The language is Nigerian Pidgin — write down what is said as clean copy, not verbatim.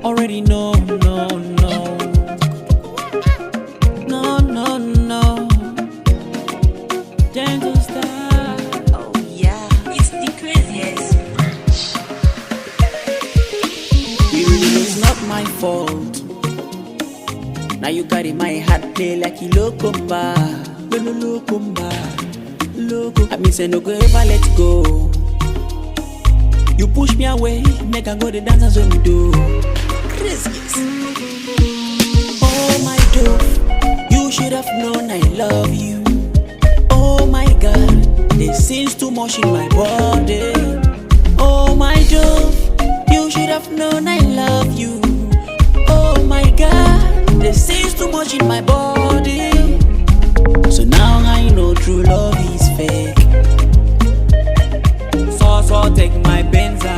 already know, no. Gentle star. Oh yeah, it's the craziest. It's not my fault. Now you carry my heart play like a locumba. Loco. I mean say no go ever let go. You push me away, make I go the dance as we do. Craziest. Oh my dove, you should have known I love you. Oh my God, this seems too much in my body. Oh my dove, you should have known I love you. Oh my God, this seems too much in my body. So now I know true love is fake. So take my Benz